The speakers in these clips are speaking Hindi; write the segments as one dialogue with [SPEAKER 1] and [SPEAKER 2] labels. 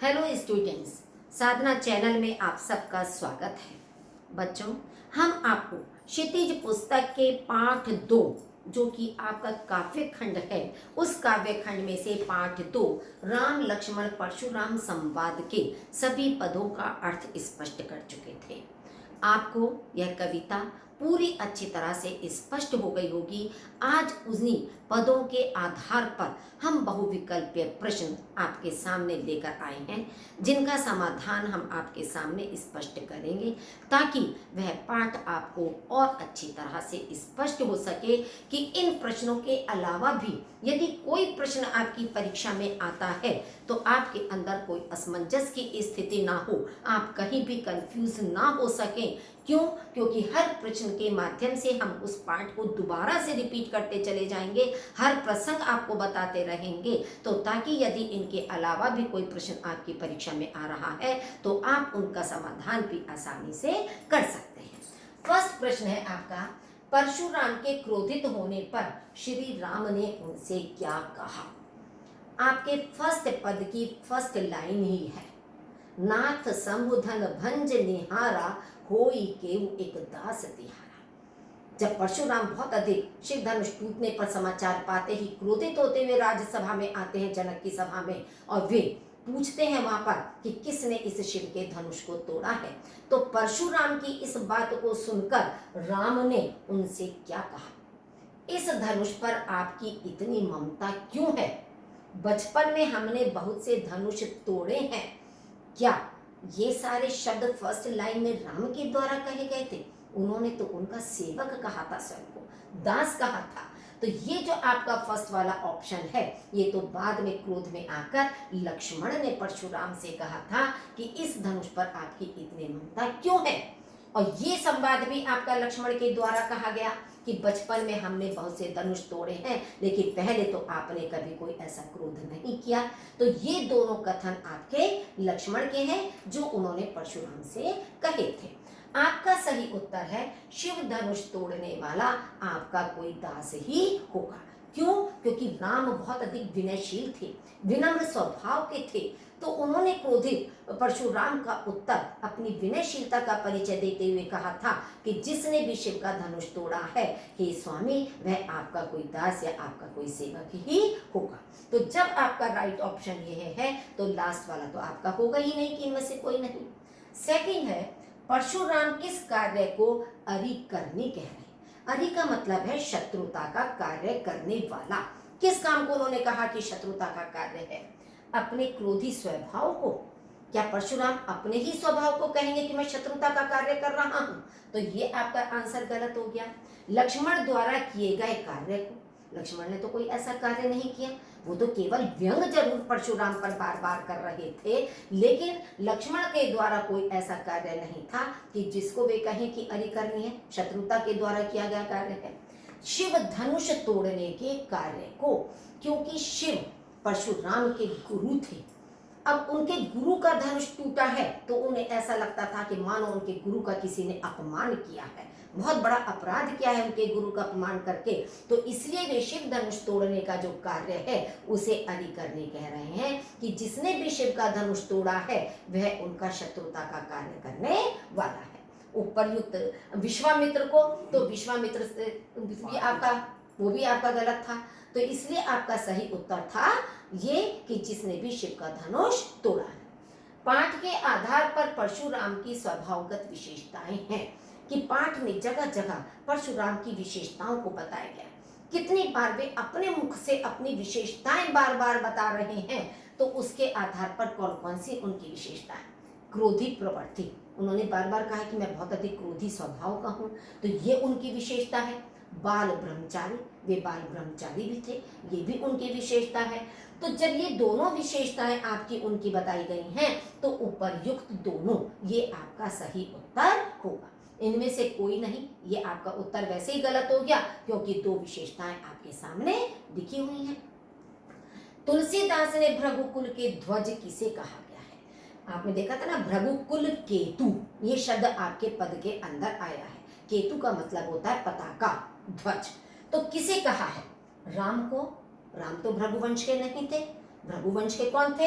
[SPEAKER 1] हेलो स्टूडेंट्स, साधना चैनल में आप सबका स्वागत है। बच्चों, हम आपको क्षितिज पुस्तक के पाठ 2 जो कि आपका काव्य खंड है, उस काव्य खंड में से पाठ 2 राम लक्ष्मण परशुराम संवाद के सभी पदों का अर्थ स्पष्ट कर चुके थे। आपको यह कविता पूरी अच्छी तरह से स्पष्ट हो गई होगी। आज उन्हीं पदों के आधार पर हम बहुविकल्पीय प्रश्न आपके सामने लेकर आए हैं, जिनका समाधान हम आपके सामने स्पष्ट करेंगे ताकि वह पाठ आपको और अच्छी तरह से स्पष्ट हो सके कि इन प्रश्नों के अलावा भी यदि कोई प्रश्न आपकी परीक्षा में आता है तो आपके अंदर कोई असमंजस की स्थिति ना हो, आप कहीं भी कंफ्यूज ना हो सकें। क्यों? क्योंकि हर प्रश्न के माध्यम से हम उस पाठ को दोबारा से रिपीट करते चले जाएंगे, हर प्रसंग आपको बताते रहेंगे, तो ताकि यदि इनके अलावा भी कोई प्रश्न आपकी परीक्षा में आ रहा है तो आप उनका समाधान भी आसानी से कर सकते हैं। फर्स्ट प्रश्न है आपका, परशुराम के क्रोधित होने पर श्री राम ने उनसे क्या कहा? आपके फर्स्ट पद की फर्स्ट लाइन ही है, नाथ संबुधन भंज निहारा होई केहू एक दास तिहारा। जब परशुराम बहुत अधिक शिव धनुष टूटने पर समाचार पाते ही क्रोधित होते हुए राज्यसभा में आते हैं, जनक की सभा में, और वे पूछते हैं वहां पर कि किसने इस शिव के धनुष को तोड़ा है। तो परशुराम की इस बात को सुनकर राम ने उनसे क्या कहा? इस धनुष पर आपकी इतनी ममता क्यों है? बचपन में हमने बहुत से धनुष तोड़े हैं। क्या ये सारे शब्द फर्स्ट लाइन में राम के द्वारा कहे गए थे? उन्होंने तो उनका सेवक कहा था, स्वयं को दास कहा था। तो ये जो आपका फर्स्ट वाला ऑप्शन है, ये तो बाद में क्रोध में आकर लक्ष्मण ने परशुराम से कहा था कि इस धनुष पर आपकी इतनी ममता क्यों है। और ये संवाद भी आपका लक्ष्मण के द्वारा कहा गया कि बचपन में हमने बहुत से धनुष तोड़े हैं, लेकिन पहले तो आपने कभी कोई ऐसा क्रोध नहीं किया। तो ये दोनों कथन आपके लक्ष्मण के हैं जो उन्होंने परशुराम से कहे थे। आपका सही उत्तर है, शिव धनुष तोड़ने वाला आपका कोई दास ही होगा। क्यों? क्योंकि राम बहुत अधिक विनयशील थे, विनम्र स्वभाव के थे। तो उन्होंने क्रोधित परशुराम का उत्तर अपनी विनयशीलता का परिचय देते हुए कहा था कि जिसने भी शिव का धनुष तोड़ा है, हे स्वामी, वह आपका कोई दास या आपका कोई सेवक ही होगा। तो जब आपका राइट ऑप्शन ये है तो लास्ट वाला तो आपका होगा ही नहीं कि इनमें से कोई नहीं। सेकंड है, परशुराम किस कार्य को अरि करनी कह रहे? अरि का मतलब है शत्रुता का कार्य करने वाला। किस काम को उन्होंने कहा कि शत्रुता का कार्य है? अपने क्रोधी स्वभाव को। क्या परशुराम अपने ही स्वभाव को कहेंगे कि मैं शत्रुता का कार्य कर रहा हूं? तो ये आपका आंसर गलत हो गया। लक्ष्मण द्वारा किए गए कार्य को, लक्ष्मण ने तो कोई ऐसा कार्य नहीं किया, वो तो केवल व्यंग जरूर परशुराम पर बार बार कर रहे थे, लेकिन लक्ष्मण के द्वारा कोई ऐसा कार्य नहीं था कि जिसको वे कहें कि अरि करनी है। शत्रुता के द्वारा किया गया कार्य है। शिव धनुष तोड़ने के कार्य को, क्योंकि शिव परशुराम के गुरु थे, अब उनके गुरु का धनुष टूटा है तो उन्हें ऐसा लगता था कि मानो उनके गुरु का किसी ने अपमान किया है, बहुत बड़ा अपराध किया है उनके गुरु का अपमान करके। तो इसलिए वे शिव धनुष तोड़ने का जो कार्य है उसे अरि करने कह रहे हैं कि जिसने भी शिव का धनुष तोड़ा है वह उनका शत्रुता का कार्य करने वाला है। उपरयुक्त विश्वामित्र को, तो विश्वामित्र से भी आपका, वो भी आपका गलत था। तो इसलिए आपका सही उत्तर था ये कि जिसने भी शिव का धनुष तोड़ा है। पाठ के आधार पर परशुराम की स्वभावगत विशेषताएं हैं कि पाठ में जगह जगह परशुराम की विशेषताओं को बताया गया। कितनी बार वे अपने मुख से अपनी विशेषताएं बार बार बता रहे हैं, तो उसके आधार पर कौन कौन सी उनकी विशेषताएं। क्रोधी प्रवृत्ति, उन्होंने बार बार कहा कि मैं बहुत अधिक क्रोधी स्वभाव का हूं, तो ये उनकी विशेषता है। बाल ब्रह्मचारी, वे बाल ब्रह्मचारी भी थे, ये भी उनकी विशेषता है। तो जब ये दोनों विशेषताएं आपकी उनकी बताई गई हैं तो उपर्युक्त दोनों ये आपका सही उत्तर होगा। इनमें से कोई नहीं, ये आपका उत्तर वैसे ही गलत हो गया क्योंकि दो विशेषताएं आपके सामने दिखी हुई हैं। तुलसीदास ने भृगुकुल के ध्वज किसे कहा गया है? आपने देखा था ना, भृगुकुल केतु, ये शब्द आपके पद के अंदर आया है। केतु का मतलब होता है पताका, ध्वज। तो किसे कहा है? राम को। राम तो भृगुवंश के नहीं थे। भृगुवंश के कौन थे?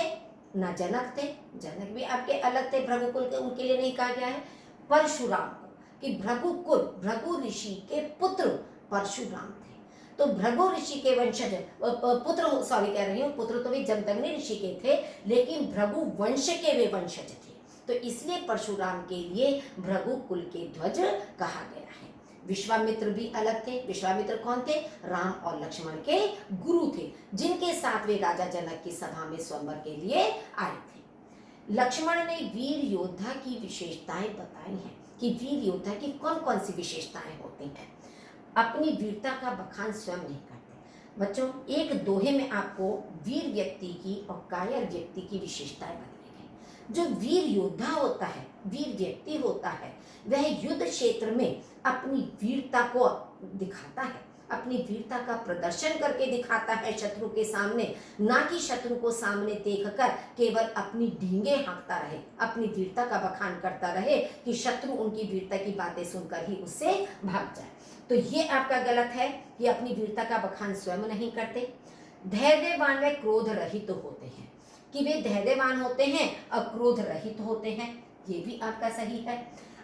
[SPEAKER 1] ना जनक थे, जनक भी आपके अलग थे भृगुकुल के, उनके लिए नहीं कहा गया है। परशुराम को, कि भृगुकुल, भृगु ऋषि के पुत्र परशुराम थे। तो भृगु ऋषि के वंशज पुत्र, सॉरी कह रही हूँ, पुत्र तो भी जमदग्नि ऋषि के थे, लेकिन भृगु वंश के वे वंशज थे। तो इसलिए परशुराम के लिए भृगुकुल के ध्वज कहा गया है। विश्वामित्र भी अलग थे। विश्वामित्र कौन थे? राम और लक्ष्मण के गुरु थे, जिनके साथ वे राजा जनक की सभा में स्वयंवर के लिए आए थे। लक्ष्मण ने वीर योद्धा की विशेषताएं बताई हैं कि वीर योद्धा की कौन कौन सी विशेषताएं होती हैं। अपनी वीरता का बखान स्वयं नहीं करते। बच्चों, एक दोहे में आपको वीर व्यक्ति की और कायर व्यक्ति की विशेषताएं बताई गई। जो वीर योद्धा होता है, वीर व्यक्ति होता है, वह युद्ध क्षेत्र में अपनी वीरता को दिखाता है, अपनी वीरता का प्रदर्शन करके दिखाता है शत्रु के सामने, ना कि शत्रु को सामने देखकर केवल अपनी डींगे हाँकता रहे, अपनी वीरता का बखान करता रहे कि शत्रु उनकी वीरता की बातें सुनकर ही उससे भाग जाए। तो ये आपका गलत है कि अपनी वीरता का बखान स्वयं नहीं करते। धैर्यवान व क्रोध रहित होते हैं, कि वे धैर्यवान होते हैं और क्रोध रहित होते हैं, ये भी आपका सही है।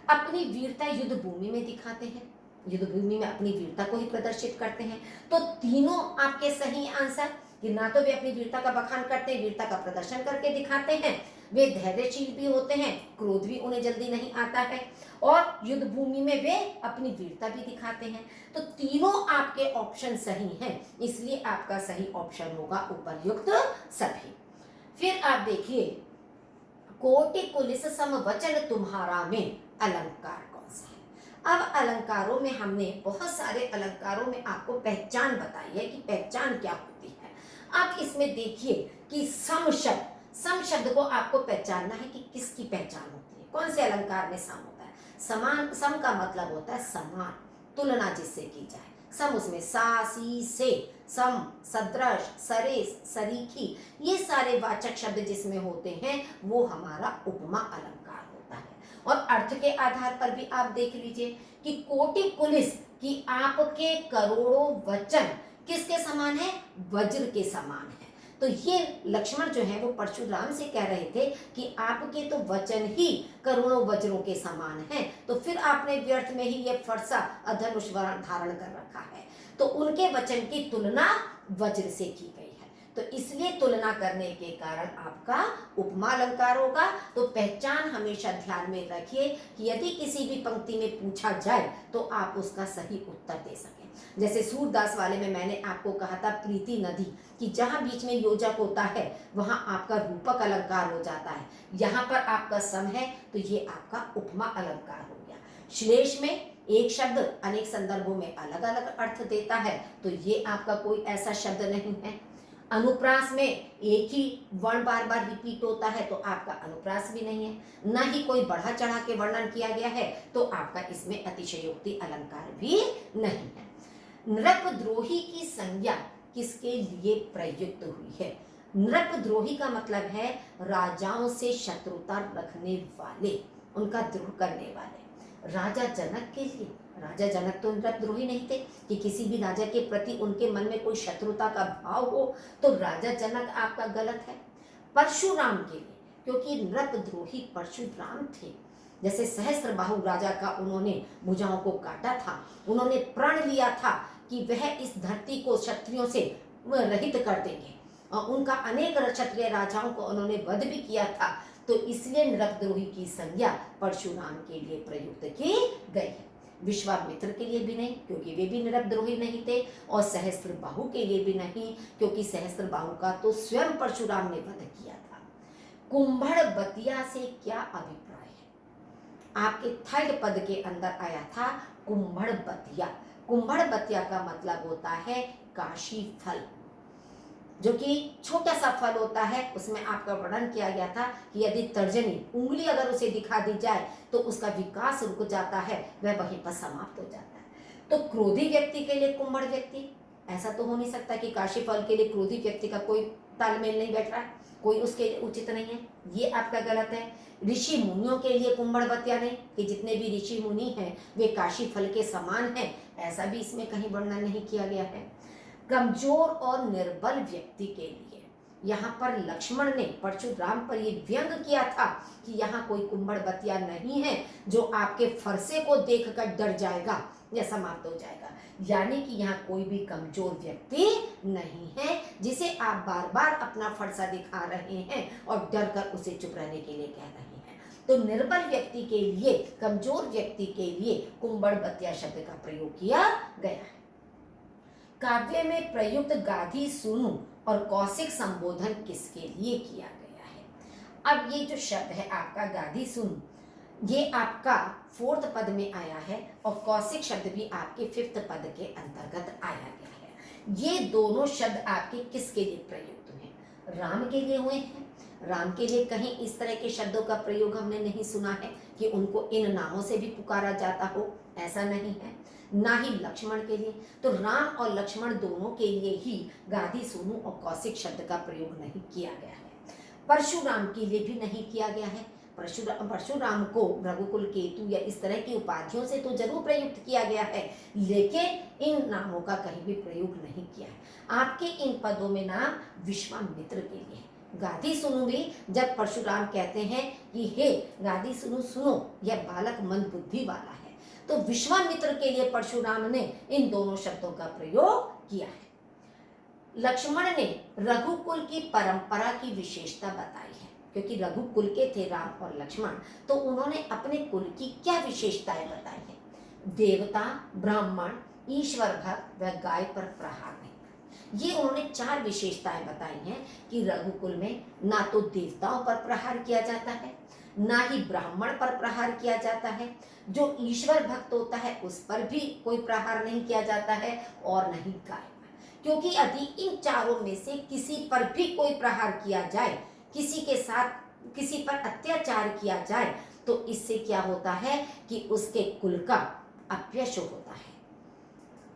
[SPEAKER 1] अपनी वीरता युद्ध भूमि में दिखाते हैं, युद्ध भूमि में अपनी वीरता को ही प्रदर्शित करते हैं। तो तीनों आपके सही आंसर, कि ना तो वे अपनी वीरता का बखान करते हैं, वीरता का प्रदर्शन करके दिखाते हैं, वे धैर्यशील भी होते हैं, क्रोध भी उन्हें जल्दी नहीं आता है, और युद्ध भूमि में वे अपनी वीरता भी दिखाते हैं। तो तीनों आपके ऑप्शन सही हैं, इसलिए आपका सही ऑप्शन होगा उपर्युक्त सभी। फिर आप देखिए, कोटि कुलिस सम वचन तुम्हारा में अलंकार कौन सा है। अब अलंकारों में हमने बहुत सारे अलंकारों में आपको पहचान बताई है कि पहचान क्या होती है। अब इसमें देखिए कि सम शब्द को आपको पहचानना है कि किसकी पहचान होती है, कौन से अलंकार में सम होता है। समान, सम का मतलब होता है समान, तुलना जिससे की जाए। सम उसमें सा, सी, से, सम, सदृश, सरेस, सरीखी, ये सारे वाचक शब्द जिसमें होते हैं वो हमारा उपमा अलंकार होता है। और अर्थ के आधार पर भी आप देख लीजिए कि कोटि कुलिस, कि आपके करोड़ों वचन किसके समान है? वज्र के समान है। तो ये लक्ष्मण जो है वो परशुराम से कह रहे थे कि आपके तो वचन ही करोड़ों वज्रों के समान हैं, तो फिर आपने व्यर्थ में ही ये फरसा अधनुष धारण कर रखा है। तो उनके वचन की तुलना वज्र से की गई है, तो इसलिए तुलना करने के कारण आपका उपमा अलंकार होगा। तो पहचान हमेशा ध्यान में रखिए कि यदि किसी भी पंक्ति में पूछा जाए तो आप उसका सही उत्तर दे सकें। जैसे सूरदास वाले में मैंने आपको कहा था प्रीति नदी, कि जहां बीच में योजक होता है वहां आपका रूपक अलंकार हो जाता है, यहाँ पर आपका सम है तो ये आपका उपमा अलंकार हो गया। श्लेष में एक शब्द अनेक संदर्भों में अलग अलग अर्थ देता है, तो ये आपका कोई ऐसा शब्द नहीं है। अनुप्रास में एक ही वर्ण बार बार रिपीट होता है तो आपका अनुप्रास भी नहीं है, न ही कोई बढ़ा चढ़ा के वर्णन किया गया है, तो आपका इसमें अतिशयोक्ति अलंकार भी नहीं है। नृपद्रोही की संज्ञा किसके लिए प्रयुक्त हुई है? नृपद्रोही का मतलब है राजाओं से शत्रुता रखने वाले, उनका द्रोह करने वाले। राजा जनक के लिए, राजा जनक तो नृपद्रोही नहीं थे कि किसी भी राजा के प्रति उनके मन में कोई शत्रुता का भाव हो, तो राजा जनक आपका गलत है। परशुराम के लिए, क्योंकि नृपद्रोही परशुराम थे। जैसे सहस्त्रबाहु राजा का उन्होंने भुजाओं को काटा था, उन्होंने प्रण लिया था कि वह इस धरती को क्षत्रियों से रहित कर देंगे, और उनका अनेक क्षत्रिय राजाओं को उन्होंने वध भी किया था। तो इसलिए नृपद्रोही की संज्ञा परशुराम के लिए प्रयुक्त की गई है। विश्वामित्र के लिए भी नहीं, क्योंकि वे भी नृपद्रोही नहीं थे, और सहस्त्रबाहु के लिए भी नहीं, क्योंकि सहस्त्रबाहु का तो स्वयं परशुराम ने वध किया था। कुंभड़ बतिया से क्या अभिप्राय है? आपके थर्ड पद के अंदर आया था कुंभड़ बतिया। कुंभड़ बतिया का मतलब होता है काशी फल, जो कि छोटा सा फल होता है। उसमें आपका वर्णन किया गया था कि यदि तर्जनी उंगली अगर उसे दिखा दी जाए तो उसका विकास रुक जाता है, वह वहीं पर समाप्त हो जाता है। तो क्रोधी व्यक्ति के लिए कुंभड़ व्यक्ति, ऐसा तो हो नहीं सकता कि काशी फल के लिए क्रोधी व्यक्ति का कोई तालमेल नहीं बैठ रहा है, कोई उसके लिए उचित नहीं है, ये आपका गलत है। ऋषि मुनियों के लिए कुंभड़ बतिया नहीं, कि जितने भी ऋषि मुनि हैं वे काशी फल के समान हैं, ऐसा भी इसमें कहीं वर्णन नहीं किया गया है। कमजोर और निर्बल व्यक्ति के लिए, यहाँ पर लक्ष्मण ने परशुराम पर ये व्यंग किया था कि यहाँ कोई कुंभड़ बतिया नहीं है जो आपके फरसे को देखकर डर जाएगा या समाप्त हो जाएगा। यानी कि यहाँ कोई भी कमजोर व्यक्ति नहीं है जिसे आप बार बार अपना फरसा दिखा रहे हैं और डर कर उसे चुप रहने के लिए कह रहे हैं। तो निर्बल व्यक्ति के लिए, कमजोर व्यक्ति के लिए कुंभड़ बतिया शब्द का प्रयोग किया गया है। काव्य में प्रयुक्त गाधी सुनु और कौशिक संबोधन किसके लिए किया गया है? अब ये जो शब्द है आपका गाधी सुनु, ये आपका 4th पद में आया है और कौशिक शब्द भी आपके 5th पद के अंतर्गत आया गया है। ये दोनों शब्द आपके किसके लिए प्रयुक्त हुए? राम के लिए हुए हैं। राम के लिए कहीं इस तरह के शब्दों का प्रयोग हमने नहीं सुना है कि उनको इन नामों से भी पुकारा जाता हो, ऐसा नहीं है। ना ही लक्ष्मण के लिए। तो राम और लक्ष्मण दोनों के लिए ही गाधी सुनु और कौशिक शब्द का प्रयोग नहीं किया गया है। परशुराम के लिए भी नहीं किया गया है। परशुराम को रघुकुल केतु या इस तरह की उपाधियों से तो जरूर प्रयुक्त किया गया है, लेकिन इन नामों का कहीं भी प्रयोग नहीं किया है। आपके इन पदों में नाम विश्वामित्र के लिए है। गाधी सुनु भी जब परशुराम कहते हैं कि हे गाधी सुनु सुनो, यह बालक मंद बुद्धि वाला है, तो विश्वामित्र के लिए परशुराम ने इन दोनों शब्दों का प्रयोग किया है। लक्ष्मण ने रघुकुल की परंपरा की विशेषता बताई है, क्योंकि रघुकुल के थे राम और लक्ष्मण, तो उन्होंने अपने कुल की क्या विशेषताएं बताई है? देवता, ब्राह्मण, ईश्वर भक्त व गाय पर प्रहार नहीं। ये उन्होंने 4 विशेषताएं बताई हैं कि रघुकुल में ना तो देवताओं पर प्रहार किया जाता है, ना ही ब्राह्मण पर प्रहार किया जाता है, जो ईश्वर भक्त होता है उस पर भी कोई प्रहार नहीं किया जाता है, और नहीं गाय पर। क्योंकि यदि इन चारों में से किसी पर भी कोई प्रहार किया जाए, किसी के साथ किसी पर अत्याचार किया जाए, तो इससे क्या होता है कि उसके कुल का अपयश होता है,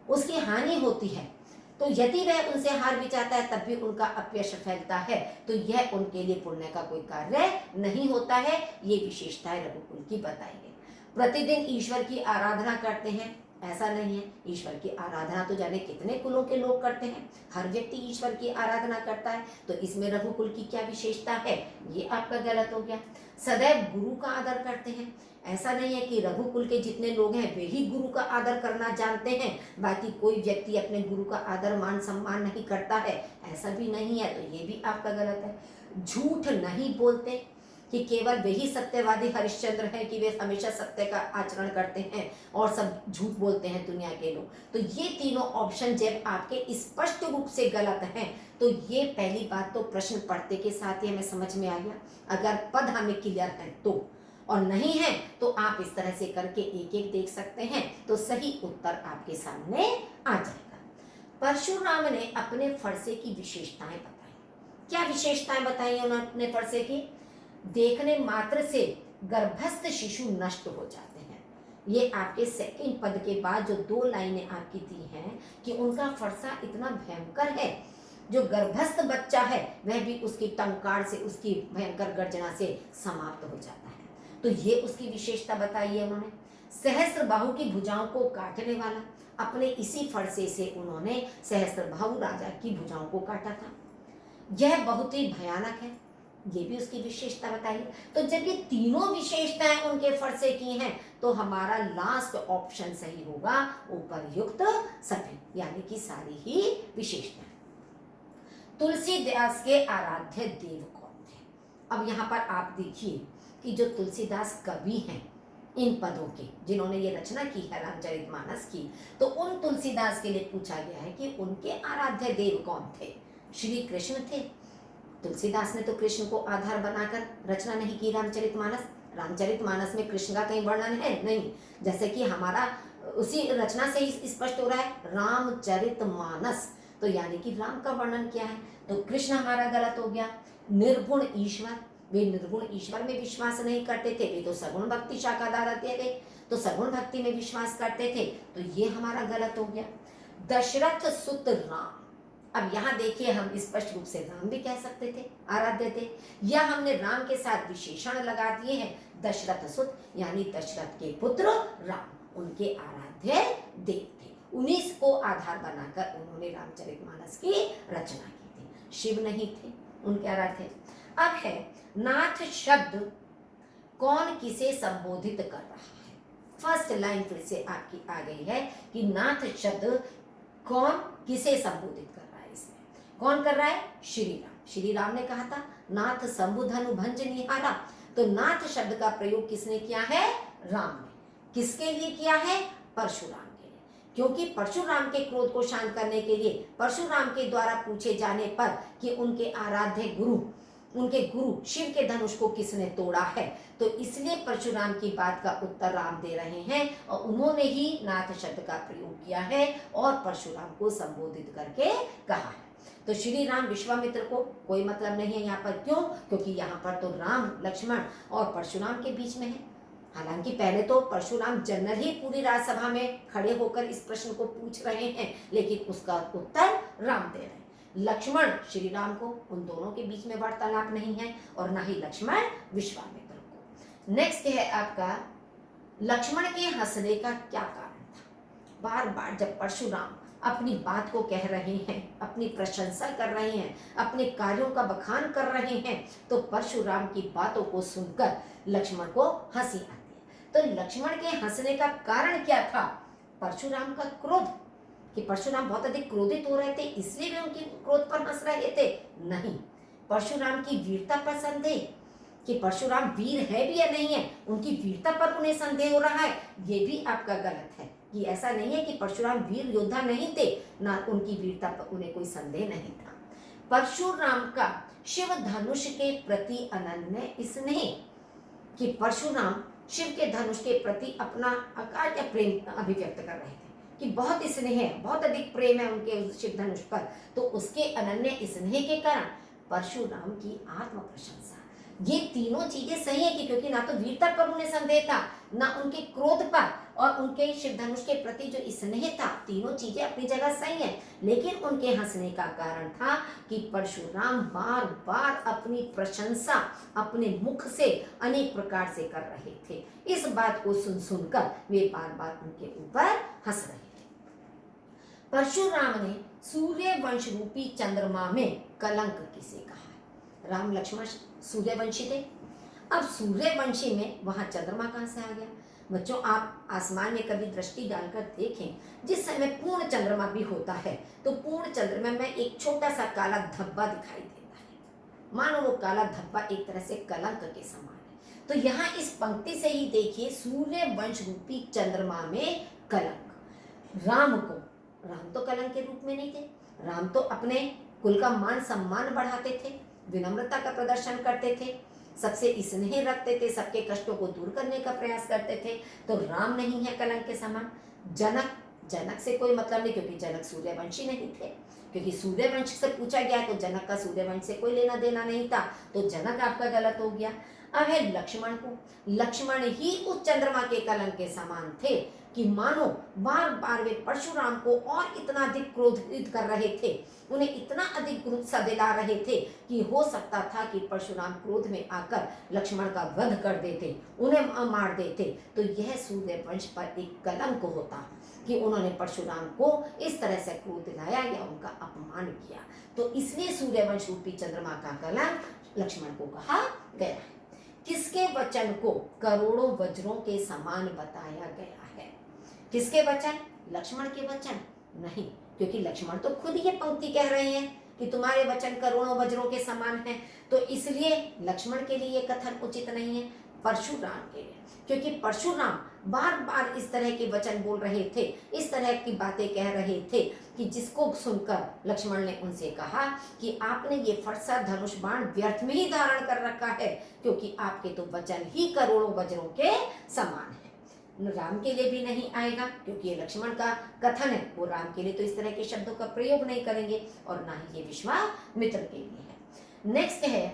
[SPEAKER 1] उसकी हानि होती है। तो यदि वह उनसे हार भी जाता है तब भी उनका अपयश फैलता है, तो यह उनके लिए पुण्य का कोई कार्य नहीं होता है। ये विशेषताएं रघुकुल की बताई गई। प्रतिदिन ईश्वर की आराधना करते हैं, ऐसा नहीं है। ईश्वर की आराधना तो जाने कितने कुलों के लोग करते हैं, हर व्यक्ति ईश्वर की आराधना करता है, तो इसमें रघुकुल की क्या विशेषता है? ये आपका गलत हो गया। सदैव गुरु का आदर करते हैं, ऐसा नहीं है कि रघुकुल के जितने लोग हैं वे ही गुरु का आदर करना जानते हैं, बाकी कोई व्यक्ति अपने गुरु का आदर मान सम्मान नहीं करता है, ऐसा भी नहीं है, तो ये भी आपका गलत है। झूठ नहीं बोलते कि केवल वही सत्यवादी हरिश्चंद्र हैं कि वे हमेशा सत्य का आचरण करते हैं और सब झूठ बोलते हैं दुनिया के लोग। तो ये तीनों ऑप्शन जब आपके स्पष्ट रूप से गलत हैं, तो ये पहली बात तो प्रश्न पढ़ते के साथ ही हमें समझ में आ गया। अगर पद हमें क्लियर है तो, और नहीं है तो आप इस तरह से करके एक एक देख सकते हैं, तो सही उत्तर आपके सामने आ जाएगा। परशुराम ने अपने फरसे की विशेषताएं बताई। क्या विशेषताएं बताई उन्होंने अपने फरसे की? देखने मात्र से गर्भस्थ शिशु नष्ट हो जाते हैं। ये आपके 2nd पद के बाद जो 2 लाइनें आपकी दी हैं कि उनका फरसा इतना भयंकर है, जो गर्भस्थ बच्चा है वह भी उसकी टंकार से, उसकी भयंकर गर्जना से समाप्त हो जाता है। तो ये उसकी विशेषता बताई है उन्होंने। सहस्त्रबाहु की भुजाओं को काटने वाला, अपने इसी फरसे से उन्होंने सहस्त्रबाहु राजा की भुजाओं को काटा था। यह बहुत ही भयानक है, ये भी उसकी विशेषता बताई। तो जब ये तीनों विशेषताएं उनके फरसे की हैं, तो हमारा लास्ट ऑप्शन सही होगा, उपर्युक्त सभी, यानी कि सारी ही विशेषताएं। तुलसीदास के आराध्य देव कौन थे? अब यहाँ पर आप देखिए कि जो तुलसीदास कवि हैं इन पदों के, जिन्होंने ये रचना की है रामचरितमानस की, तो उन तुलसीदास के लिए पूछा गया है कि उनके आराध्य देव कौन थे? श्री कृष्ण थे। तुलसीदास ने तो कृष्ण को आधार बनाकर रचना नहीं की रामचरितमानस। रामचरितमानस में कृष्ण का कहीं वर्णन है नहीं, जैसे कि हमारा उसी रचना से ही स्पष्ट हो रहा है रामचरितमानस, तो यानी कि राम का वर्णन किया है, तो कृष्ण हमारा गलत हो गया। निर्गुण ईश्वर, वे निर्गुण ईश्वर में विश्वास नहीं करते थे, वे तो सगुण भक्ति शाखाधार थे, तो सगुण भक्ति में विश्वास करते थे, तो ये हमारा गलत हो गया। दशरथ सुत राम, अब यहाँ देखिए हम स्पष्ट रूप से राम भी कह सकते थे आराध्य थे, या हमने राम के साथ विशेषण लगा दिए हैं दशरथ सुत, यानी दशरथ के पुत्र राम, उनके आराध्य देव थे। 19 को आधार बनाकर उन्होंने रामचरितमानस की रचना की थी। शिव नहीं थे, उनके अर्थ है। अब है नाथ शब्द कौन किसे संबोधित कर रहा है। फर्स्ट लाइन फिर से आपकी आ गई है कि नाथ शब्द कौन किसे संबोधित कर रहा है। इसमें कौन कर रहा है? श्री राम। श्री राम ने कहा था नाथ शंभु धनु भंज निहारा, तो नाथ शब्द का प्रयोग किसने किया है? राम ने। किसके लिए किया है? परशुराम के लिए, क्योंकि परशुराम के क्रोध को शांत करने के लिए परशुराम के द्वारा पूछे जाने पर कि उनके आराध्य गुरु, उनके गुरु शिव के धनुष को किसने तोड़ा है, तो इसलिए परशुराम की बात का उत्तर राम दे रहे हैं और उन्होंने ही नाथ शब्द का प्रयोग किया है और परशुराम को संबोधित करके कहा है। तो श्री राम विश्वामित्र को कोई मतलब नहीं है यहाँ पर। क्यों? क्योंकि यहाँ पर तो राम, लक्ष्मण और परशुराम के बीच में है। हालांकि पहले तो परशुराम जनरल ही पूरी राज्यसभा में खड़े होकर इस प्रश्न को पूछ रहे हैं, लेकिन उसका उत्तर राम दे रहे हैं। लक्ष्मण श्री राम को, उन दोनों के बीच में वार्तालाप नहीं है और ना ही लक्ष्मण विश्वामित्र को। नेक्स्ट है आपका लक्ष्मण के हंसने का क्या कारण था। बार बार जब परशुराम अपनी बात को कह रहे हैं, अपनी प्रशंसा कर रहे हैं, अपने कार्यों का बखान कर रहे हैं, तो परशुराम की बातों को सुनकर लक्ष्मण को हंसी आती है। तो लक्ष्मण के हंसने का कारण क्या था? परशुराम का क्रोध, कि परशुराम बहुत अधिक क्रोधित हो रहे थे इसलिए वे उनके क्रोध पर हंस रहे थे? नहीं। परशुराम की वीरता पर संदेह, कि परशुराम वीर है भी या नहीं है, उनकी वीरता पर उन्हें संदेह हो रहा है, ये भी आपका गलत है। कि ऐसा नहीं है कि परशुराम वीर योद्धा नहीं थे, ना उनकी वीरता पर उन्हें कोई संदेह नहीं था। परशुराम का शिव धनुष के प्रति अनन्य स्नेह, कि परशुराम शिव के धनुष के प्रति अपना अकाट्य प्रेम अभिव्यक्त कर रहे थे, कि बहुत स्नेह है, बहुत अधिक प्रेम है उनके उस शिव धनुष पर। तो उसके अनन्य स्नेह के कारण परशुराम की आत्म प्रशंसा, ये तीनों चीजें सही है कि क्योंकि ना तो वीरता पर उन्हें संदेह था, ना उनके क्रोध पर और उनके शिव धनुष के प्रति जो स्नेह था, तीनों चीजें अपनी जगह सही है। लेकिन उनके हंसने का कारण था कि परशुराम बार बार अपनी प्रशंसा अपने मुख से अनेक प्रकार से कर रहे थे। इस बात को सुन सुनकर वे बार बार उनके ऊपर हंस रहे थे। परशुराम ने सूर्य वंश रूपी चंद्रमा में कलंक किसे कहा? राम लक्ष्मण सूर्यवंशी थे। अब सूर्यवंशी में वहां चंद्रमा कहां से आ गया? बच्चों, आप आसमान में कभी दृष्टि डालकर देखें, जिस समय पूर्ण चंद्रमा भी होता है तो पूर्ण चंद्रमा में एक छोटा सा काला धब्बा दिखाई देता है, मानो वो काला धब्बा एक तरह से कलंक के समान है। तो यहाँ इस पंक्ति से ही देखिए, सूर्यवंश रूपी चंद्रमा में कलंक। राम को, राम तो कलंक के रूप में नहीं थे। राम तो अपने कुल का मान सम्मान बढ़ाते थे, विनम्रता का प्रदर्शन करते थे, सबसे स्नेह रखते थे, सबके कष्टों को दूर करने का प्रयास करते थे। तो राम नहीं है कलंक के समान। जनक से कोई मतलब नहीं, क्योंकि जनक सूर्यवंशी नहीं थे। क्योंकि सूर्यवंश से पूछा गया तो जनक का सूर्यवंश से कोई लेना देना नहीं था, तो जनक आपका गलत हो गया। अब है लक्ष्मण को, लक्ष्मण ही उस चंद्रमा के कलंक के समान थे कि मानो बार बार वे परशुराम को और इतना अधिक क्रोधित कर रहे थे, उन्हें इतना अधिक गुस्सा दिला रहे थे कि हो सकता था कि परशुराम क्रोध में आकर लक्ष्मण का वध कर देते, उन्हें मार देते। तो यह सूर्यवंश पर एक कलंक होता कि उन्होंने परशुराम को इस तरह से क्रोध दिलाया या उनका अपमान किया। तो इसलिए सूर्यवंश रूपी चंद्रमा का कलंक लक्ष्मण को कहा गया है। किसके वचन को करोड़ों वज्रों के समान बताया गया है? किसके वचन? लक्ष्मण के वचन नहीं, क्योंकि लक्ष्मण तो खुद ये पंक्ति कह रहे हैं कि तुम्हारे वचन करोड़ों वज्रों के समान हैं, तो इसलिए लक्ष्मण के लिए ये कथन उचित नहीं है, परशुराम के लिए। क्योंकि परशुराम बार बार इस तरह के वचन बोल रहे थे, इस तरह की बातें कह रहे थे कि जिसको सुनकर लक्ष्मण ने उनसे कहा कि आपने ये फरसा धनुष बाण व्यर्थ में ही धारण कर रखा है, क्योंकि आपके तो वचन ही करोड़ों वज्रों के समान है। राम के लिए भी नहीं आएगा, क्योंकि ये लक्ष्मण का कथन है, वो राम के लिए तो इस तरह के शब्दों का प्रयोग नहीं करेंगे और ना ही ये विश्वामित्र के लिए है। नेक्स्ट है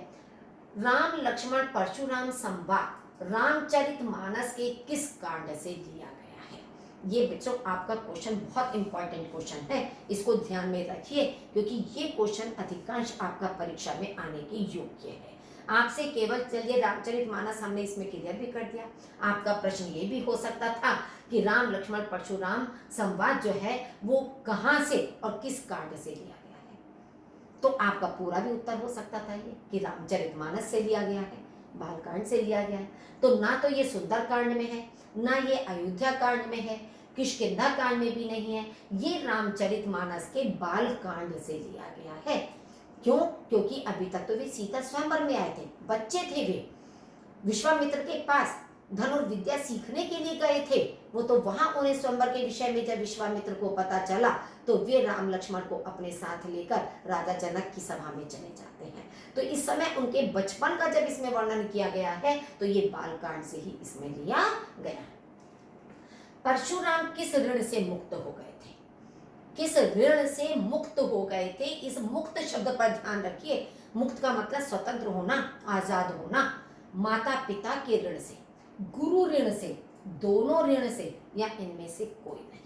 [SPEAKER 1] राम लक्ष्मण परशुराम संवाद रामचरितमानस के किस कांड से लिया गया है? ये बच्चों आपका क्वेश्चन बहुत इंपॉर्टेंट क्वेश्चन है, इसको ध्यान में रखिए, क्योंकि ये क्वेश्चन अधिकांश आपका परीक्षा में आने के योग्य है। आपसे केवल चलिए रामचरितमानस हमने इसमें क्लियर भी कर दिया। आपका प्रश्न ये भी हो सकता था कि राम लक्ष्मण परशुराम संवाद जो है वो कहाँ से और किस कांड से लिया गया है। तो आपका पूरा भी उत्तर हो सकता था ये कि रामचरितमानस से लिया गया है, बालकांड से लिया गया है। तो ना तो ये सुंदरकांड में है, ना ये अयोध्या कांड में है, किष्किंधा कांड में भी नहीं है, ये रामचरितमानस के बालकांड से लिया गया है। क्यों? क्योंकि अभी तक तो वे सीता स्वयंवर में आए थे, बच्चे थे, वे विश्वामित्र के पास धनुर्विद्या सीखने के लिए गए थे। वो तो वहां उन्हें स्वयंवर के विषय में जब विश्वामित्र को पता चला तो वे राम लक्ष्मण को अपने साथ लेकर राजा जनक की सभा में चले जाते हैं। तो इस समय उनके बचपन का जब इसमें वर्णन किया गया है तो ये बालकांड से ही इसमें लिया गया। परशुराम किस ऋण से मुक्त हो गए थे? किस ऋण से मुक्त हो गए थे? इस मुक्त शब्द पर ध्यान रखिए। मुक्त का मतलब स्वतंत्र होना, आजाद होना। माता पिता के ऋण से, गुरु ऋण से, दोनों ऋण से, या इनमें से कोई नहीं।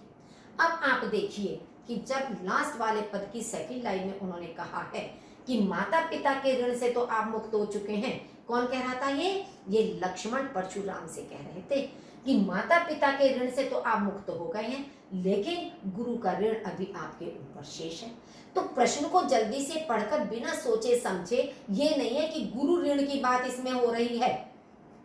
[SPEAKER 1] अब आप देखिए कि जब लास्ट वाले पद की सेकंड लाइन में उन्होंने कहा है कि माता पिता के ऋण से तो आप मुक्त हो चुके हैं। कौन कह रहा था ये लक्ष्मण परशुराम से कह रहे थे कि माता पिता के ऋण से तो आप मुक्त हो गए हैं, लेकिन गुरु का ऋण अभी आपके ऊपर शेष है। तो प्रश्न को जल्दी से पढ़कर बिना सोचे समझे, ये नहीं है कि गुरु ऋण की बात इसमें हो रही है।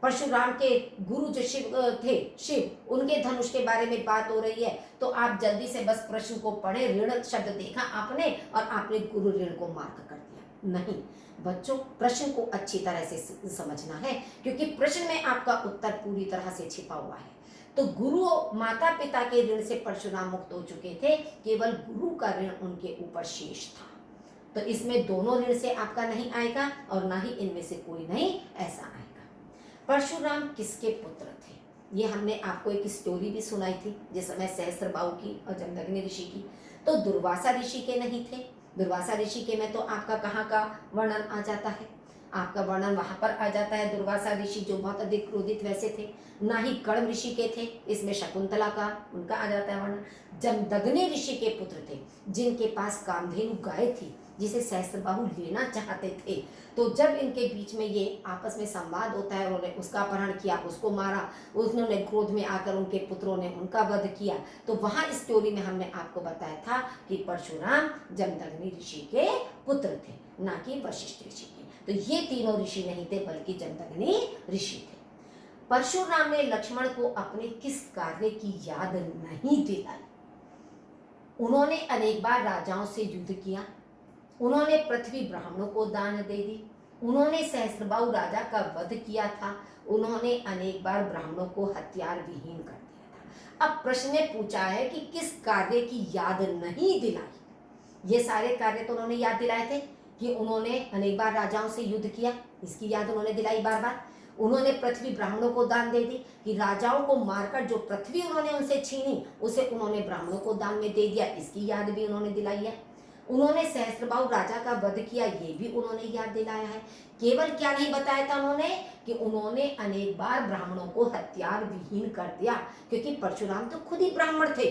[SPEAKER 1] परशुराम के गुरु जो शिव थे, शिव, उनके धनुष के बारे में बात हो रही है, तो आप जल्दी से बस प्रश्न को पढ़े, ऋण शब्द देखा आपने और आपने गुरु ऋण को मार्क कर दिया। नहीं बच्चों, प्रश्न को अच्छी तरह से समझना है, क्योंकि प्रश्न में आपका उत्तर पूरी तरह से छिपा हुआ है। तो गुरु माता पिता के ऋण से परशुराम मुक्त हो चुके थे, केवल गुरु का ऋण उनके ऊपर शेष था। तो इसमें दोनों ऋण से आपका नहीं आएगा और ना ही इनमें से कोई नहीं ऐसा आएगा। परशुराम किसके पुत्र थे? ये हमने आपको एक स्टोरी भी सुनाई थी जिस समय सहस्त्रबाहु की और जमदग्नि ऋषि की। तो दुर्वासा ऋषि के नहीं थे। दुर्वासा ऋषि के में तो आपका कहाँ का वर्णन आ जाता है? आपका वर्णन वहां पर आ जाता है दुर्वासा ऋषि जो बहुत अधिक क्रोधित वैसे थे। ना ही कण्व ऋषि के थे, इसमें शकुंतला का उनका आ जाता है वर्णन। जमदग्नि ऋषि के पुत्र थे जिनके पास कामधेनु गाय थी जिसे सहस्त्रबाहु लेना चाहते थे। तो जब इनके बीच में ये आपस में संवाद होता है, उन्होंने उसका अपहरण किया, उसको मारा, उन्होंने क्रोध में आकर उनके पुत्रों ने उनका वध किया। तो वहां स्टोरी में हमने आपको बताया था कि परशुराम जमदग्नि ऋषि के पुत्र थे, ना कि वशिष्ठ ऋषि के। तो ये तीनों ऋषि नहीं थे बल्कि जमदग्नि ऋषि थे। परशुराम ने लक्ष्मण को अपने किस कार्य की याद नहीं दिलाई? उन्होंने अनेक बार राजाओं से युद्ध किया, उन्होंने पृथ्वी ब्राह्मणों को दान दे दी, उन्होंने सहस्त्रबाहु राजा का वध किया था, उन्होंने अनेक बार ब्राह्मणों को हथियार विहीन कर दिया था। अब प्रश्न ने पूछा है कि किस कार्य की याद नहीं दिलाई? ये सारे कार्य तो उन्होंने याद दिलाए थे कि उन्होंने अनेक बार राजाओं से युद्ध किया, इसकी याद उन्होंने दिलाई बार बार। उन्होंने पृथ्वी ब्राह्मणों को दान दे दी कि राजाओं को मारकर जो पृथ्वी उन्होंने उनसे छीनी उसे उन्होंने ब्राह्मणों को दान में दे दिया, इसकी याद भी उन्होंने दिलाई है। उन्होंने सहस्त्रबाहु राजा का वध किया, ये भी उन्होंने याद दिलाया है। केवल क्या नहीं बताया था उन्होंने कि उन्होंने अनेक बार ब्राह्मणों को हथियार विहीन कर दिया, क्योंकि परशुराम तो खुद ही ब्राह्मण थे,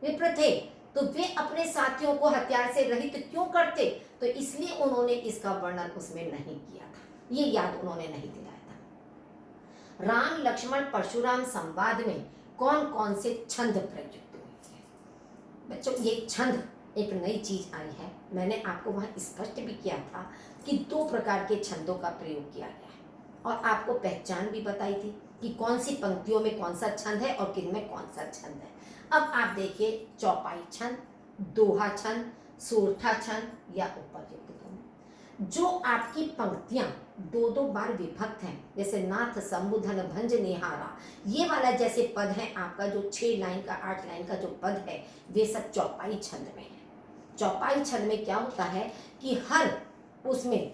[SPEAKER 1] विप्र थे, तो वे अपने साथियों को हथियार से रहित क्यों करते? तो इसलिए उन्होंने इसका वर्णन उसमें नहीं किया था, ये याद उन्होंने नहीं दिलाया था। राम लक्ष्मण परशुराम संवाद में कौन कौन से छंद प्रयुक्त हुए हैं? बच्चों, ये छंद एक नई चीज आई है। मैंने आपको वहां स्पष्ट भी किया था कि 2 प्रकार के छंदों का प्रयोग किया गया है और आपको पहचान भी बताई थी कि कौन सी पंक्तियों में कौन सा छंद है और किन में कौन सा छंद है। अब आप देखिए, चौपाई छंद, दोहा छंद, सोरठा छंद या उपर्युक्त दोनों। जो आपकी पंक्तियां 2-2 बार विभक्त हैं, जैसे नाथ संबुधन भंज निहारा, ये वाला जैसे पद है आपका, जो 6 लाइन का 8 लाइन का जो पद है, वे सब चौपाई छंद में है। चौपाई छंद में क्या होता है कि हर उसमें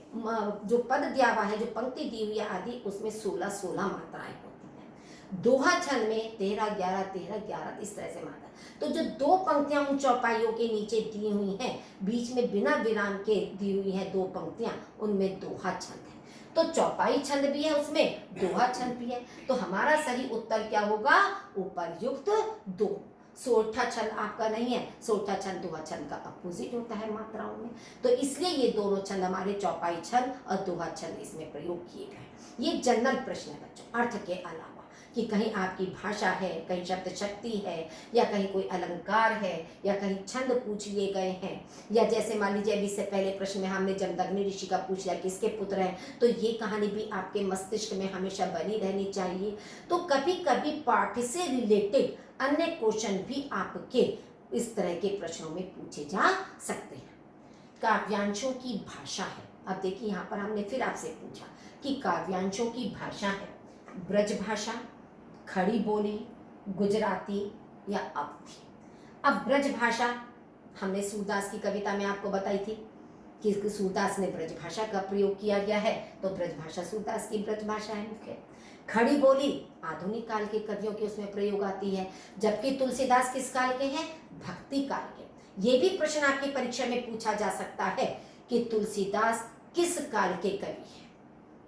[SPEAKER 1] जो पद दिया हुआ है, जो पंक्ति दी हुई है आदि, उसमें 16-16 मात्राएं होती हैं। दोहा छंद में 13-11 13-11 इस तरह से मात्रा। तो जो 2 पंक्तियां उन चौपाइयों के नीचे दी हुई हैं, बीच में बिना विराम के दी हुई हैं 2 पंक्तियां, उनमें दोहा छंद है। तो चौपाई छंद भी है उसमें, दोहा छंद भी है। तो हमारा सही उत्तर क्या होगा? उपर्युक्त 2। सोरठा छंद आपका नहीं है, सोरठा छंद दोहा छंद का अपोजिट होता है मात्राओं में। तो इसलिए ये दोनों छंद हमारे चौपाई छंद और दोहा छंद इसमें प्रयोग किए गए। ये जनरल प्रश्न है बच्चों, अर्थ के अलावा। कि कहीं आपकी भाषा है, कहीं शब्द शक्ति है, या कहीं कोई अलंकार है, या कहीं छंद पूछ लिए गए हैं, या जैसे मान लीजिए अभी से पहले प्रश्न में हमने जमदग्नि ऋषि का पूछ लिया किसके पुत्र हैं, तो ये कहानी भी आपके मस्तिष्क में हमेशा बनी रहनी चाहिए। तो कभी कभी पाठ से रिलेटेड अन्य क्वेश्चन भी आपके इस तरह के प्रश्नों में पूछे जा सकते हैं। काव्यांशों की भाषा है, अब देखिए यहाँ पर हमने फिर आपसे पूछा कि काव्यांशों की भाषा है ब्रज भाषा, खड़ी बोली, गुजराती या अवधी। अब ब्रज भाषा हमने सूरदास की कविता में आपको बताई थी कि सूरदास ने ब्रज भाषा का प्रयोग किया गया है, तो ब्रज भाषा सूरदास की ब्रज भाषा है मुख्य। खड़ी बोली आधुनिक काल के कवियों के उसमें प्रयोग आती है, जबकि तुलसीदास किस काल के हैं, भक्ति काल के। ये भी प्रश्न आपकी परीक्षा में पूछा जा सकता है कि तुलसीदास किस काल के कवि हैं।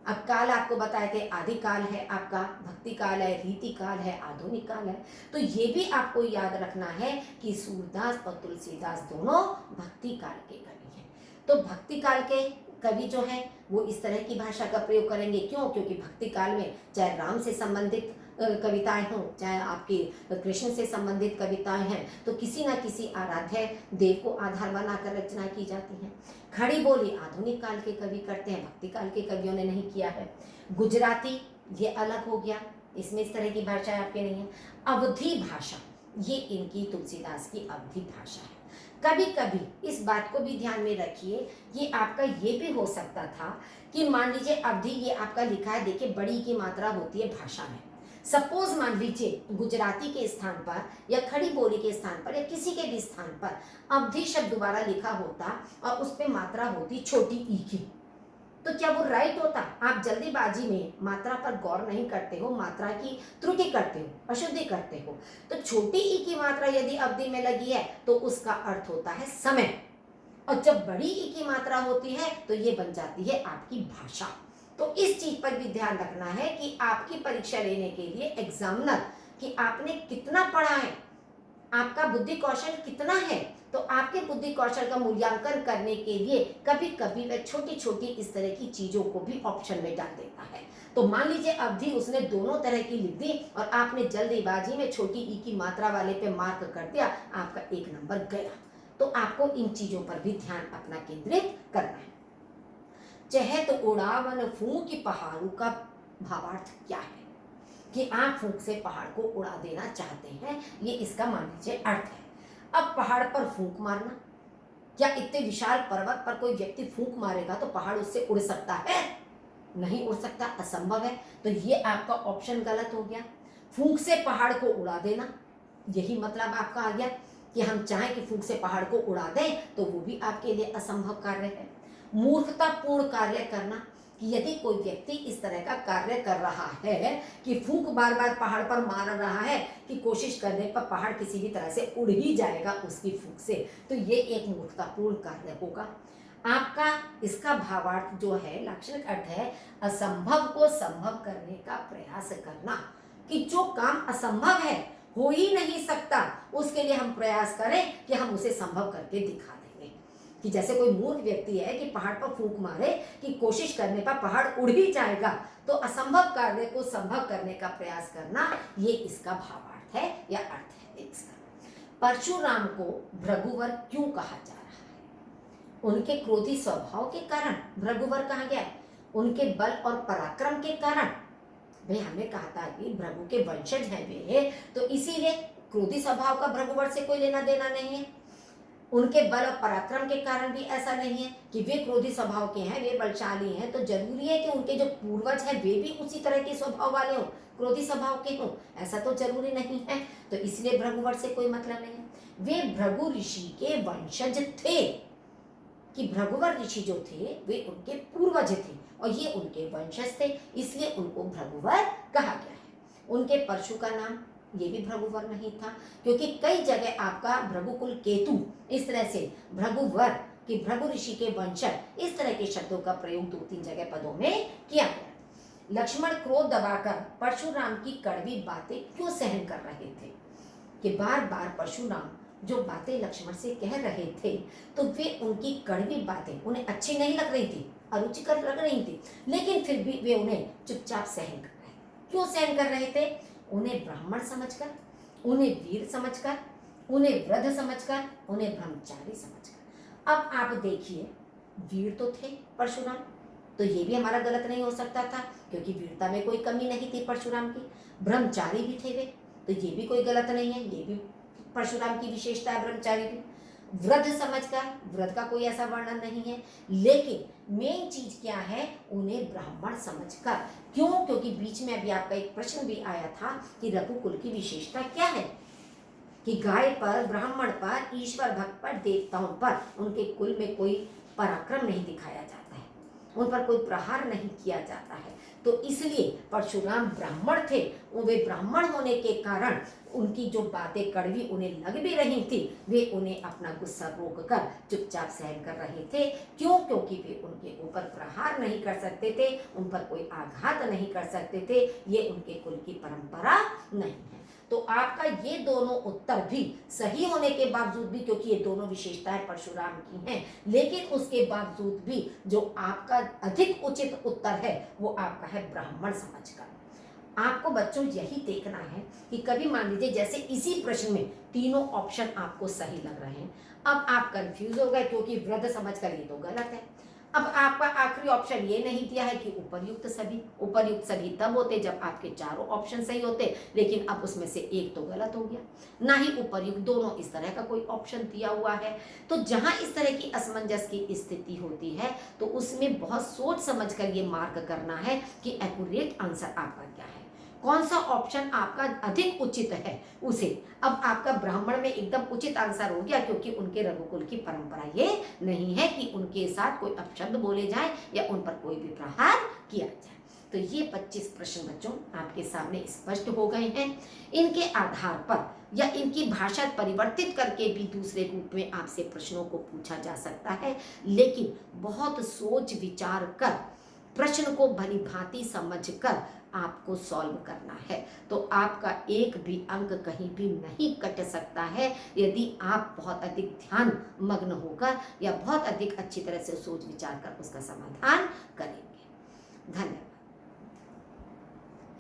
[SPEAKER 1] अब काल आपको बताए थे, आदि काल है आपका, भक्ति काल है, रीति काल है, आधुनिक काल है। तो ये भी आपको याद रखना है कि सूरदास और तुलसीदास दोनों भक्ति काल के कवि हैं। तो भक्ति काल के कवि जो हैं वो इस तरह की भाषा का प्रयोग करेंगे। क्यों? क्योंकि भक्ति काल में चाहे राम से संबंधित कविताएं हों, चाहे आपकी कृष्ण से संबंधित कविताएं हैं, तो किसी न किसी आराध्य देव को आधार बनाकर रचना की जाती है। खड़ी बोली आधुनिक काल के कवि करते हैं, भक्ति काल के कवियों ने नहीं किया है। गुजराती ये अलग हो गया, इसमें इस तरह की भाषा आपके नहीं है। अवधी भाषा ये इनकी तुलसीदास की अवधी भाषा है। कभी कभी इस बात को भी ध्यान में रखिए, ये आपका ये भी हो सकता था कि मान लीजिए अवधी ये आपका लिखा है, देखिए बड़ी की मात्रा होती है भाषा में। सपोज मान लीजिए गुजराती के स्थान पर या खड़ी बोली के स्थान पर या किसी के भी स्थान पर अवधी शब्द दोबारा लिखा होता और उस पर मात्रा होती छोटी ई की, तो क्या वो राइट होता? आप जल्दीबाजी में मात्रा पर गौर नहीं करते हो, मात्रा की त्रुटि करते हो, अशुद्धि करते हो। तो छोटी ई की मात्रा यदि अवधि में लगी है तो उसका अर्थ होता है समय, और जब बड़ी ई की मात्रा होती है तो ये बन जाती है आपकी भाषा। तो इस चीज पर भी ध्यान रखना है कि आपकी परीक्षा लेने के लिए एग्जामिनर कि आपने कितना पढ़ा है, आपका बुद्धि कौशल कितना है। तो आपके बुद्धि कौशल का मूल्यांकन करने के लिए कभी कभी वह छोटी छोटी इस तरह की चीजों को भी ऑप्शन में डाल देता है। तो मान लीजिए अवधि उसने दोनों तरह की लिख दी और आपने जल्दीबाजी में छोटी ई की मात्रा वाले पे मार्क कर दिया, आपका 1 नंबर गया। तो आपको इन चीजों पर भी ध्यान अपना केंद्रित करना है। चहत उड़ावन फूंक की पहाड़ों का भावार्थ क्या है कि आप फूंक से पहाड़ को उड़ा देना चाहते हैं, ये इसका मान लीजिए अर्थ है। अब पहाड़ पर फूंक मारना, क्या इतने विशाल पर्वत पर कोई व्यक्ति फूंक मारेगा तो पहाड़ उससे उड़ सकता है? नहीं उड़ सकता, असंभव है। तो ये आपका ऑप्शन गलत हो गया। फूंक से पहाड़ को उड़ा देना, यही मतलब आपका आ गया कि हम चाहें कि फूंक से पहाड़ को उड़ा दें तो वो भी आपके लिए असंभव कार्य है। मूर्खतापूर्ण कार्य करना, कि यदि कोई व्यक्ति इस तरह का कार्य कर रहा है कि फूंक बार बार पहाड़ पर मार रहा है कि कोशिश करने पर पहाड़ किसी भी तरह से उड़ ही जाएगा उसकी फूंक से, तो ये एक मूर्खतापूर्ण कार्य होगा। आपका इसका भावार्थ जो है, लाक्षणिक अर्थ है असंभव को संभव करने का प्रयास करना, कि जो काम असंभव है, हो ही नहीं सकता, उसके लिए हम प्रयास करें कि हम उसे संभव करके दिखा देंगे। कि जैसे कोई मूर्ख व्यक्ति है कि पहाड़ पर फूंक मारे कि कोशिश करने पर पहाड़ उड़ ही जाएगा, तो असंभव कार्य को संभव करने का प्रयास करना, ये इसका भावार्थ है या अर्थ है इसका। परशुराम को भृगुवर क्यों कहा जा रहा है? उनके क्रोधी स्वभाव के कारण भृगुवर कहा गया है, उनके बल और पराक्रम के कारण। भाई हमने कहा था कि भृगु के वंशज हैं वे, तो इसीलिए क्रोधी स्वभाव का भृगुवर से कोई लेना देना नहीं है। उनके बल और पराक्रम के कारण भी ऐसा नहीं है कि वे क्रोधी स्वभाव के हैं, वे बलशाली हैं, तो जरूरी है कि उनके जो पूर्वज हैं वे भी उसी तरह के स्वभाव वाले हों, क्रोधी स्वभाव के हों, ऐसा तो जरूरी नहीं है। तो इसलिए भृगुवर से कोई मतलब नहीं है। वे भृगु ऋषि के वंशज थे, कि भृगुवर ऋषि जो थे वे उनके पूर्वज थे और ये उनके वंशज थे, इसलिए उनको भृगुवर कहा गया है। उनके परशु का नाम ये भी भृगुवर नहीं था, क्योंकि कई जगह आपका भृगुकुल केतु इस तरह से भृगुवर कि भृगु ऋषि के वंशज, इस तरह के शब्दों का प्रयोग 2-3 जगह पदों में किया गया। लक्ष्मण क्रोध दबाकर परशुराम की कड़वी बातें क्यों सहन कर रहे थे? कि बार बार परशुराम जो बातें लक्ष्मण से कह रहे थे तो वे उनकी कड़वी बातें उन्हें अच्छी नहीं लग रही थी, अरुचिकर लग रही थी, लेकिन फिर भी वे उन्हें चुपचाप सहन कर रहे। क्यों सहन कर रहे थे? उन्हें ब्राह्मण समझकर, उन्हें वीर समझकर, उन्हें वृद्ध समझकर, उन्हें ब्रह्मचारी समझकर। अब आप देखिए, वीर तो थे परशुराम, तो ये भी हमारा गलत नहीं हो सकता था, क्योंकि वीरता में कोई कमी नहीं थी परशुराम की। ब्रह्मचारी भी थे वे, तो ये भी कोई गलत नहीं है, ये भी परशुराम की विशेषता है, ब्रह्मचारी भी। वृद्ध समझकर, वृद्ध का कोई ऐसा वर्णन नहीं है, लेकिन मेन चीज क्या है, उन्हें ब्राह्मण समझकर। क्यों? क्योंकि बीच में अभी आपका एक प्रश्न भी आया था कि रघुकुल की विशेषता क्या है, कि गाय पर, ब्राह्मण पर, ईश्वर भक्त पर, देवताओं पर उनके कुल में कोई पराक्रम नहीं दिखाया जाता है, उन पर कोई प्रहार नहीं किया जाता है। तो इसलिए परशुराम ब्राह्मण थे, वे ब्राह्मण होने के कारण उनकी जो बातें कड़वी उन्हें लग भी रही थी, वे उन्हें अपना गुस्सा रोक कर चुपचाप सहन कर रहे थे। क्यों? क्योंकि वे उनके ऊपर प्रहार नहीं कर सकते थे, उन पर कोई आघात नहीं कर सकते थे, ये उनके कुल की परंपरा नहीं है। तो आपका ये दोनों उत्तर भी सही होने के बावजूद भी, क्योंकि ये दोनों विशेषताएं परशुराम की हैं, लेकिन उसके बावजूद भी जो आपका अधिक उचित उत्तर है वो आपका है ब्राह्मण समझकर। आपको बच्चों यही देखना है कि कभी मान लीजिए जैसे इसी प्रश्न में तीनों ऑप्शन आपको सही लग रहे हैं, अब आप कंफ्यूज हो गए क्योंकि वृद्ध समझकर ये तो गलत है। अब आपका आखिरी ऑप्शन ये नहीं दिया है कि उपर्युक्त सभी। उपर्युक्त सभी तब होते जब आपके चारों ऑप्शन सही होते, लेकिन अब उसमें से एक तो गलत हो गया, ना ही उपर्युक्त, दोनों इस तरह का कोई ऑप्शन दिया हुआ है। तो जहां इस तरह की असमंजस की स्थिति होती है तो उसमें बहुत सोच समझ कर ये मार्क करना है कि एक्यूरेट आंसर आपका क्या है, कौन सा ऑप्शन आपका अधिक उचित है उसे। अब आपका ब्राह्मण में एकदम उचित आंसर हो गया, क्योंकि उनके रघुकुल की परंपरा ये नहीं है कि उनके साथ कोई अपशब्द बोले जाए या उन पर कोई भी प्रहार किया जाए। तो ये 25 प्रश्न बच्चों आपके सामने स्पष्ट हो गए हैं। इनके आधार पर या इनकी भाषा परिवर्तित करके भी दूसरे रूप में आपसे प्रश्नों को पूछा जा सकता है, लेकिन बहुत सोच विचार कर, प्रश्न को भली भांति समझ कर आपको सॉल्व करना है। तो आपका एक भी अंक कहीं भी नहीं कट सकता है यदि आप बहुत अधिक ध्यान मग्न होकर या बहुत अधिक अच्छी तरह से सोच विचार कर उसका समाधान करेंगे। धन्यवाद।